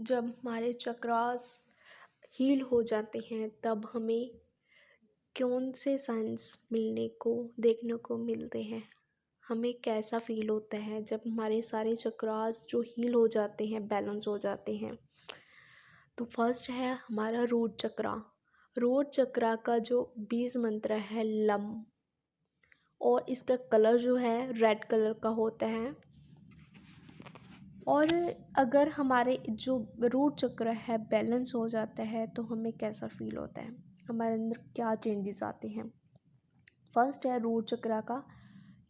जब हमारे चक्रास हील हो जाते हैं तब हमें कौन से साइंस मिलने को देखने को मिलते हैं। हमें कैसा फील होता है जब हमारे सारे चक्रास जो हील हो जाते हैं, बैलेंस हो जाते हैं। तो फर्स्ट है हमारा रूट चक्रा। रूट चक्रा का जो बीज मंत्र है लम, और इसका कलर जो है रेड कलर का होता है। और अगर हमारे जो रूट चक्र है बैलेंस हो जाता है तो हमें कैसा फील होता है, हमारे अंदर क्या चेंजेस आते हैं। फर्स्ट है रूट चक्र का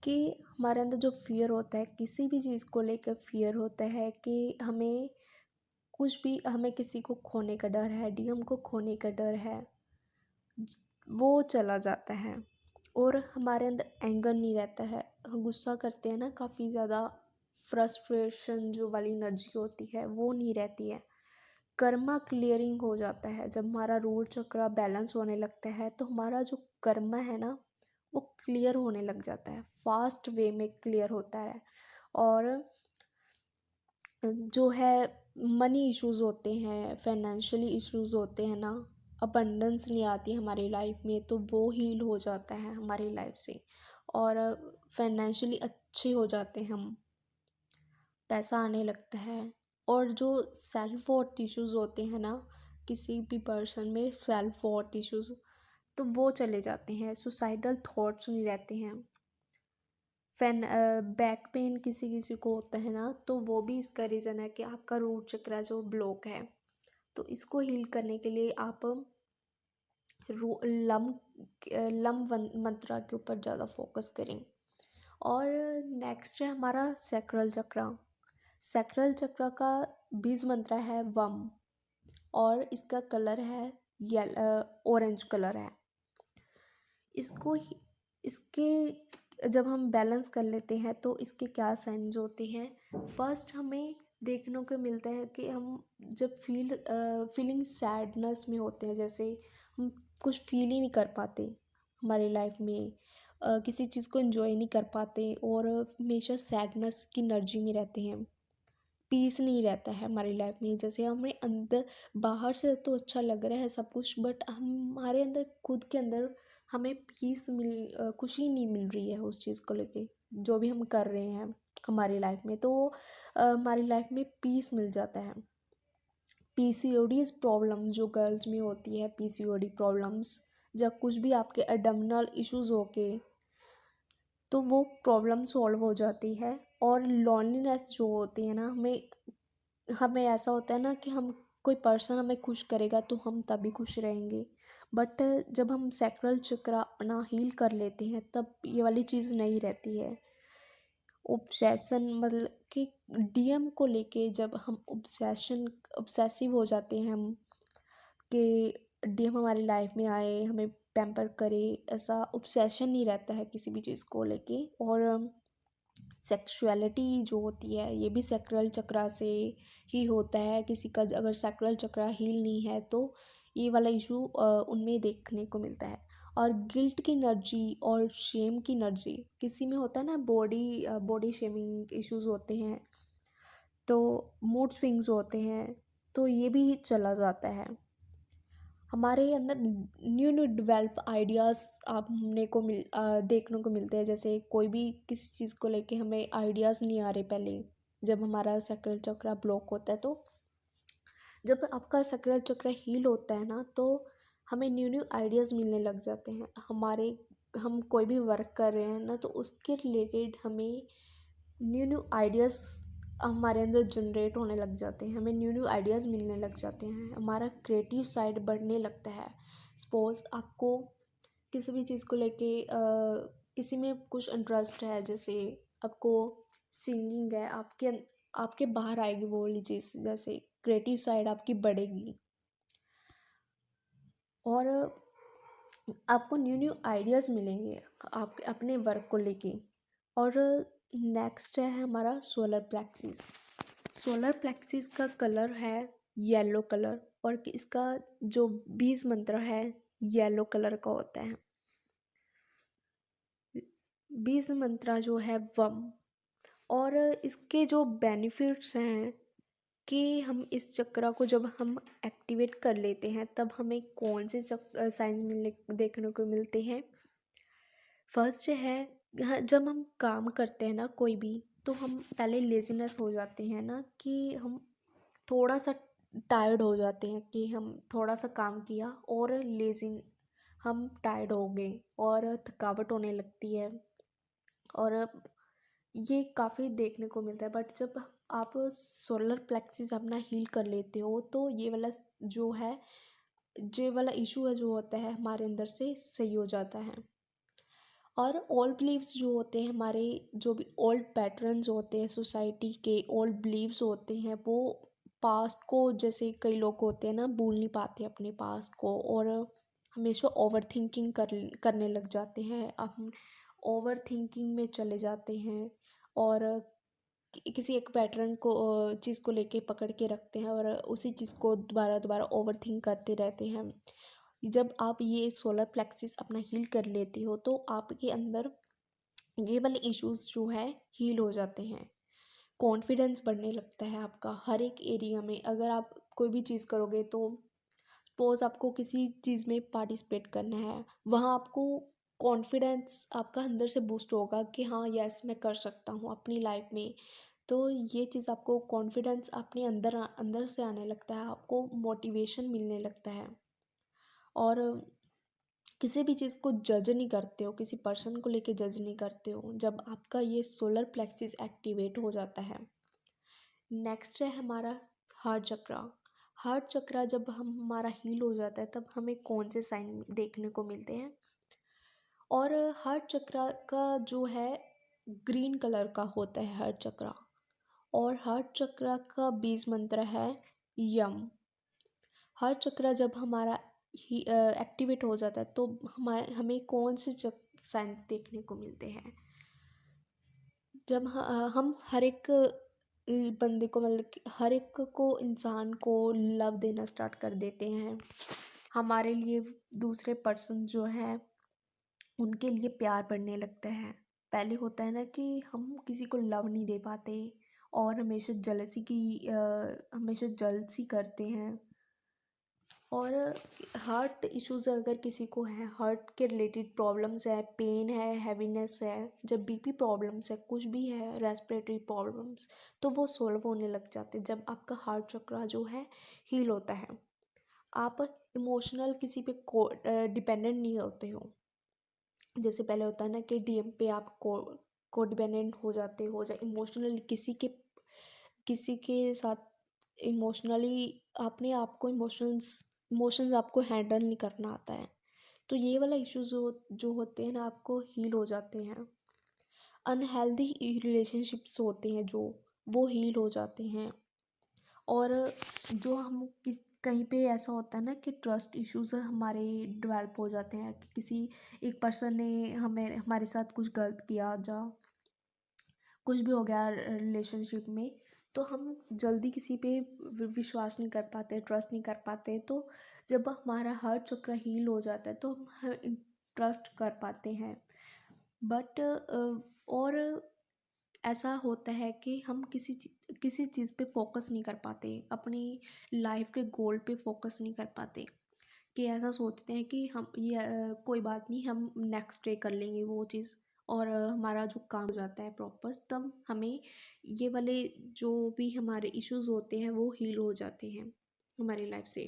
कि हमारे अंदर जो फियर होता है, किसी भी चीज़ को लेकर फियर होता है कि हमें कुछ भी, हमें किसी को खोने का डर है, डीएम को खोने का डर है, वो चला जाता है। और हमारे अंदर एंगर नहीं रहता है, हम गुस्सा करते हैं ना काफ़ी ज़्यादा, फ्रस्ट्रेशन जो वाली एनर्जी होती है वो नहीं रहती है। कर्मा क्लियरिंग हो जाता है जब हमारा रूट चक्र बैलेंस होने लगता है, तो हमारा जो कर्मा है ना वो क्लियर होने लग जाता है, फास्ट वे में क्लियर होता है। और जो है मनी इश्यूज होते हैं, फाइनेंशियली इश्यूज होते हैं ना, अबंडेंस नहीं आती हमारी लाइफ में, तो वो हील हो जाता है हमारी लाइफ से। और फाइनेंशियली अच्छे हो जाते हैं हम, पैसा आने लगता है। और जो सेल्फ वर्थ इश्यूज होते हैं ना, किसी भी पर्सन में सेल्फ वर्थ इश्यूज, तो वो चले जाते हैं। सुसाइडल थॉट्स नहीं रहते हैं। बैक पेन किसी किसी को होता है ना, तो वो भी इसका रीज़न है कि आपका रूट चक्र जो ब्लॉक है। तो इसको हील करने के लिए आप लम लम मंत्रा के ऊपर ज़्यादा फोकस करें। और नेक्स्ट है हमारा सैक्रल चक्र। सैक्रल चक्र का बीज मंत्र है वम, और इसका कलर है ऑरेंज कलर है। इसको इसके जब हम बैलेंस कर लेते हैं तो इसके क्या साइंस होते हैं। फर्स्ट हमें देखने को मिलता है कि हम जब फीलिंग सैडनेस में होते हैं, जैसे हम कुछ फील ही नहीं कर पाते हमारी लाइफ में, किसी चीज़ को एंजॉय नहीं कर पाते और हमेशा सैडनेस की एनर्जी में रहते हैं, पीस नहीं रहता है हमारी लाइफ में। जैसे हमें अंदर, बाहर से तो अच्छा लग रहा है सब कुछ, बट हमारे अंदर, खुद के अंदर हमें खुशी नहीं मिल रही है उस चीज़ को लेके, जो भी हम कर रहे हैं हमारी लाइफ में। तो हमारी लाइफ में पीस मिल जाता है। पीसीओडीज प्रॉब्लम जो गर्ल्स में होती है, पीसीओडी प्रॉब्लम्स, जब कुछ भी आपके एडम्नल इश्यूज होके, तो वो प्रॉब्लम सॉल्व हो जाती है। और लॉन्लीनेस जो होती है ना, हमें हमें ऐसा होता है ना कि हम, कोई पर्सन हमें खुश करेगा तो हम तभी खुश रहेंगे। बट जब हम सैक्रल चक्र अपना हील कर लेते हैं तब ये वाली चीज़ नहीं रहती है। ऑब्सेशन मतलब कि डीएम को लेके जब हम ऑब्सेसिव हो जाते हैं हम, कि डीएम हमारी लाइफ में आए, हमें पैम्पर करे, ऐसा ऑब्सेशन नहीं रहता है किसी भी चीज़ को लेके। और सेक्सुअलिटी जो होती है ये भी सैक्रल चक्र से ही होता है। किसी का अगर सैक्रल चक्र हील नहीं है तो ये वाला इशू उनमें देखने को मिलता है। और गिल्ट की एनर्जी और शेम की एनर्जी किसी में होता है ना, बॉडी शेमिंग इश्यूज होते हैं, तो मूड स्विंग्स होते हैं, तो ये भी चला जाता है। हमारे अंदर न्यू न्यू डेवलप आइडियाज़ देखने को मिलते हैं। जैसे कोई भी किसी चीज़ को लेके हमें आइडियाज़ नहीं आ रहे पहले, जब हमारा सैक्रल चक्र ब्लॉक होता है। तो जब आपका सैक्रल चक्र हील होता है ना, तो हमें न्यू न्यू आइडियाज़ मिलने लग जाते हैं। हम कोई भी वर्क कर रहे हैं ना, तो उसके रिलेटेड हमें न्यू न्यू आइडियाज़ हमारे अंदर जनरेट होने लग जाते हैं, हमें न्यू न्यू आइडियाज़ मिलने लग जाते हैं, हमारा क्रिएटिव साइड बढ़ने लगता है। सपोज़ आपको किसी भी चीज़ को लेके किसी में कुछ इंटरेस्ट है, जैसे आपको सिंगिंग है, आपके बाहर आएगी वो वाली चीज़, जैसे क्रिएटिव साइड आपकी बढ़ेगी और आपको न्यू न्यू आइडियाज़ मिलेंगे आप अपने वर्क को लेके। और नेक्स्ट है हमारा सोलर प्लेक्सिस। सोलर प्लेक्सिस का कलर है येलो कलर, और इसका जो बीज मंत्र है येलो कलर का होता है। बीज मंत्र जो है वम, और इसके जो बेनिफिट्स हैं कि हम इस चक्र को जब हम एक्टिवेट कर लेते हैं तब हमें कौन से साइंस मिलने देखने को मिलते हैं। फर्स्ट है, जब हम काम करते हैं ना कोई भी, तो हम पहले लेज़ीनेस हो जाते हैं ना, कि हम थोड़ा सा टायर्ड हो जाते हैं, कि हम थोड़ा सा काम किया और लेज़ी, हम टायर्ड हो गए और थकावट होने लगती है। और ये काफ़ी देखने को मिलता है। बट जब आप सोलर प्लेक्सिस अपना हील कर लेते हो तो ये वाला जो है, ये वाला इशू है जो होता है हमारे अंदर से सही हो जाता है। और ओल्ड बिलीव्स जो होते हैं, हमारे जो भी ओल्ड पैटर्न्स होते हैं सोसाइटी के, ओल्ड बिलीव्स होते हैं, वो पास्ट को, जैसे कई लोग होते हैं ना भूल नहीं पाते अपने पास्ट को, और हमेशा ओवर थिंकिंग करने लग जाते हैं। हम ओवर थिंकिंग में चले जाते हैं और किसी एक पैटर्न को, चीज़ को लेके पकड़ के रखते हैं और उसी चीज़ को दोबारा दोबारा ओवर थिंक करते रहते हैं। जब आप ये सोलर प्लेक्सिस अपना हील कर लेते हो तो आपके अंदर ये वाले इश्यूज जो है हील हो जाते हैं। कॉन्फिडेंस बढ़ने लगता है आपका हर एक एरिया में। अगर आप कोई भी चीज़ करोगे, तो सपोज आपको किसी चीज़ में पार्टिसिपेट करना है, वहाँ आपको कॉन्फिडेंस आपका अंदर से बूस्ट होगा कि हाँ यस मैं कर सकता हूँ अपनी लाइफ में। तो ये चीज़ आपको कॉन्फिडेंस अपने अंदर अंदर से आने लगता है, आपको मोटिवेशन मिलने लगता है। और किसी भी चीज़ को जज नहीं करते हो, किसी पर्सन को लेके जज नहीं करते हो जब आपका ये सोलर प्लेक्सिस एक्टिवेट हो जाता है। नेक्स्ट है हमारा हार्ट चक्रा। हार्ट चक्रा जब हम हमारा हील हो जाता है तब हमें कौन से साइन देखने को मिलते हैं। और हार्ट चक्रा का जो है ग्रीन कलर का होता है हार्ट चक्रा। और हार्ट चक्रा का बीज मंत्र है यम। हार्ट चक्रा जब हमारा ही एक्टिवेट हो जाता है तो हमें कौन से साइंस देखने को मिलते हैं। जब हम हर एक बंदे को, मतलब कि हर एक को, इंसान को लव देना स्टार्ट कर देते हैं। हमारे लिए दूसरे पर्सन जो है उनके लिए प्यार बढ़ने लगता है। पहले होता है ना कि हम किसी को लव नहीं दे पाते और हमेशा जलसी करते हैं। और हार्ट इश्यूज अगर किसी को है, हार्ट के रिलेटेड प्रॉब्लम्स है, पेन है, हैवीनेस है, जब बीपी प्रॉब्लम्स है, कुछ भी है, रेस्पिरेटरी प्रॉब्लम्स, तो वो सॉल्व होने लग जाते हैं जब आपका हार्ट चक्र जो है हील होता है। आप इमोशनल किसी पे डिपेंडेंट नहीं होते हो। जैसे पहले होता है ना कि डीएम पे आप को डिपेंडेंट हो जाते हो, या इमोशनली किसी के साथ इमोशनली अपने आप को इमोशंस आपको हैंडल नहीं करना आता है। तो ये वाला इश्यूज जो होते हैं ना आपको हील हो जाते हैं। अनहेल्दी रिलेशनशिप्स होते हैं जो, वो हील हो जाते हैं। और जो हम कहीं पे ऐसा होता है ना कि ट्रस्ट इश्यूज हमारे डेवलप हो जाते हैं, कि किसी एक पर्सन ने हमारे साथ कुछ गलत किया, या कुछ भी हो गया रिलेशनशिप में, तो हम जल्दी किसी पे विश्वास नहीं कर पाते, ट्रस्ट नहीं कर पाते। तो जब हमारा हार्ट चक्र हील हो जाता है तो हम ट्रस्ट कर पाते हैं। बट और ऐसा होता है कि हम किसी चीज़ पे फोकस नहीं कर पाते, अपनी लाइफ के गोल पे फोकस नहीं कर पाते, कि ऐसा सोचते हैं कि हम ये कोई बात नहीं, हम नेक्स्ट डे कर लेंगे वो चीज़। और हमारा जो काम हो जाता है प्रॉपर, तब हमें ये वाले जो भी हमारे इश्यूज होते हैं वो हील हो जाते हैं हमारी लाइफ से।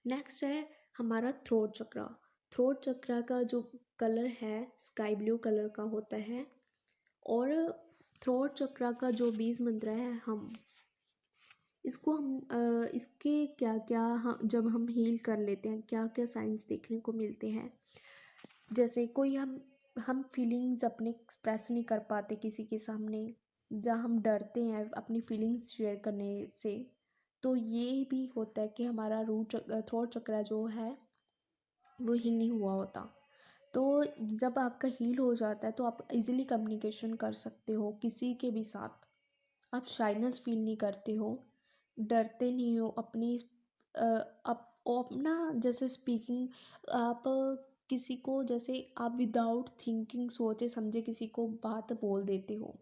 नेक्स्ट है हमारा थ्रोट चक्रा। थ्रोट चक्रा का जो कलर है स्काई ब्लू कलर का होता है। और थ्रोट चक्रा का जो बीज मंत्र है हम, इसको हम इसके क्या क्या, जब हम हील कर लेते हैं क्या क्या साइंस देखने को मिलते हैं। जैसे कोई हम फीलिंग्स अपने एक्सप्रेस नहीं कर पाते किसी के सामने, जहाँ हम डरते हैं अपनी फीलिंग्स शेयर करने से, तो ये भी होता है कि हमारा थ्रोट चक्रा जो है वो हील नहीं हुआ होता। तो जब आपका हील हो जाता है तो आप इजीली कम्युनिकेशन कर सकते हो किसी के भी साथ। आप शाइनेस फील नहीं करते हो, डरते नहीं हो अपनी आप अपना, जैसे स्पीकिंग, आप किसी को, जैसे आप विदाउट थिंकिंग सोचे समझे किसी को बात बोल देते हो।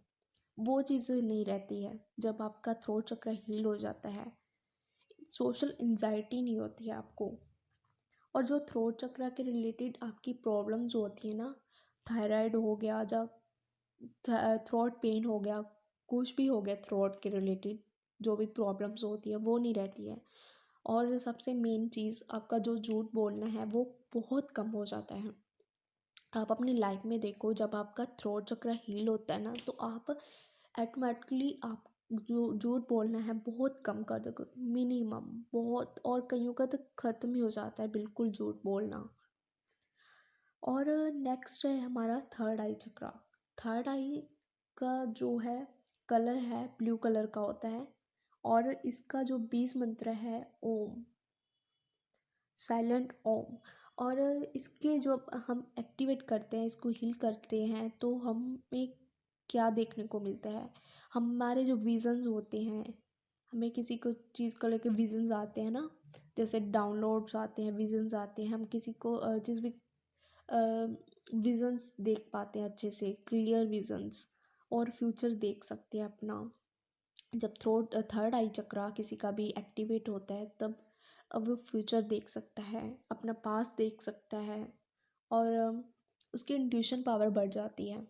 वो चीज़ें नहीं रहती है। जब आपका थ्रोट चक्र हील हो जाता है, सोशल एंजाइटी नहीं होती है आपको। और जो थ्रोट चक्र के रिलेटेड आपकी प्रॉब्लम जो होती है ना, थायराइड हो गया या थ्रोट पेन हो गया, कुछ भी हो गया थ्रोट के रिलेटेड जो भी प्रॉब्लम्स होती है वो नहीं रहती है। और सबसे मेन चीज़, आपका जो झूठ बोलना है वो बहुत कम हो जाता है। आप अपनी लाइफ में देखो, जब आपका थ्रोट चक्र हील होता है ना, तो आप ऑटोमेटिकली आप जो झूठ बोलना है बहुत कम कर दोगे, मिनिमम बहुत, और कईयों का तो ख़त्म ही हो जाता है बिल्कुल झूठ बोलना। और नेक्स्ट है हमारा थर्ड आई चक्रा। थर्ड आई का जो है कलर है ब्लू कलर का होता है, और इसका जो बीज मंत्र है ओम, साइलेंट ओम। और इसके जो हम एक्टिवेट करते हैं, इसको हील करते हैं, तो हमें क्या देखने को मिलता है, हमारे जो विजन्स होते हैं, हमें किसी को चीज़ को लेकर विजन्स आते हैं ना, जैसे डाउनलोड्स आते हैं, विजन्स आते हैं, हम किसी को जिस भी विजन्स देख पाते हैं अच्छे से, क्लियर विजन्स, और फ्यूचर देख सकते हैं अपना। जब थर्ड आई चक्रा किसी का भी एक्टिवेट होता है, तब अब वो फ्यूचर देख सकता है, अपना पास्ट देख सकता है, और उसकी इंट्यूशन पावर बढ़ जाती है।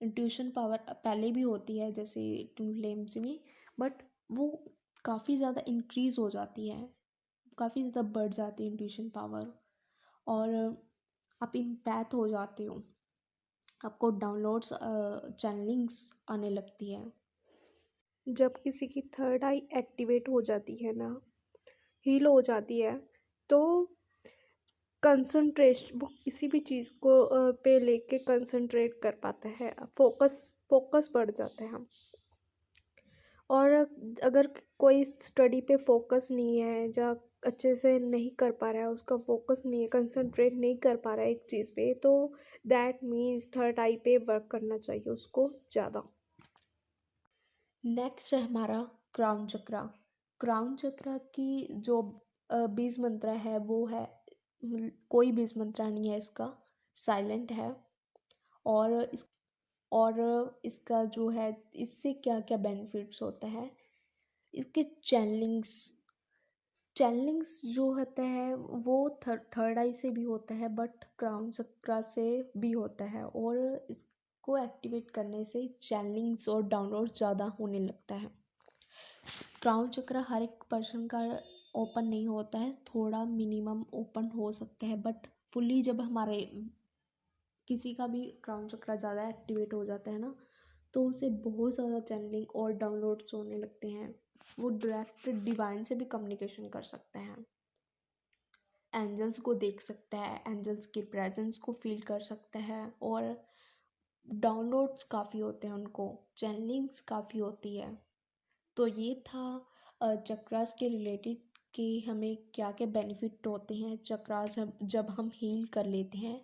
इंट्यूशन पावर पहले भी होती है जैसे ट्विन फ्लेम्स में, बट वो काफ़ी ज़्यादा इंक्रीज़ हो जाती है, काफ़ी ज़्यादा बढ़ जाती है इंट्यूशन पावर। और आप इम्पैथ हो जाते हो, आपको डाउनलोड्स चैनलिंग्स आने लगती है। जब किसी की थर्ड आई एक्टिवेट हो जाती है ना, हील हो जाती है, तो कंसंट्रेशन, वो किसी भी चीज़ को पे लेके कंसंट्रेट कर पाता है, फोकस फोकस बढ़ जाता है हम। और अगर कोई स्टडी पे फोकस नहीं है या अच्छे से नहीं कर पा रहा है, उसका फोकस नहीं है, कंसंट्रेट नहीं कर पा रहा है एक चीज़ पे, तो दैट मीन्स थर्ड आई पे वर्क करना चाहिए उसको ज़्यादा। नेक्स्ट है हमारा क्राउन चक्रा। क्राउन चक्रा की जो बीज मंत्र है वो है, कोई बीज मंत्र नहीं है इसका, साइलेंट है। और इसका जो है, इससे क्या क्या बेनिफिट्स होता है, इसके चैनलिंग्स, चैनलिंग्स जो होता है वो थर्ड आई से भी होता है, बट क्राउन चक्रा से भी होता है। और इसको एक्टिवेट करने से चैनलिंग्स और डाउनलोड ज़्यादा होने लगता है। क्राउन चक्र हर एक पर्सन का ओपन नहीं होता है, थोड़ा मिनिमम ओपन हो सकता है, बट फुल्ली जब हमारे किसी का भी क्राउन चक्र ज़्यादा एक्टिवेट हो जाता है ना, तो उसे बहुत ज़्यादा चैनलिंग और डाउनलोड्स होने लगते हैं। वो डायरेक्ट डिवाइन से भी कम्युनिकेशन कर सकते हैं, एंजल्स को देख सकता है, एंजल्स की प्रेजेंस को फील कर सकता है, और डाउनलोड्स काफ़ी होते हैं उनको, चैनलिंग्स काफ़ी होती है। तो ये था चक्रास के रिलेटेड कि हमें क्या क्या बेनिफिट होते हैं चक्रास जब हम हील कर लेते हैं।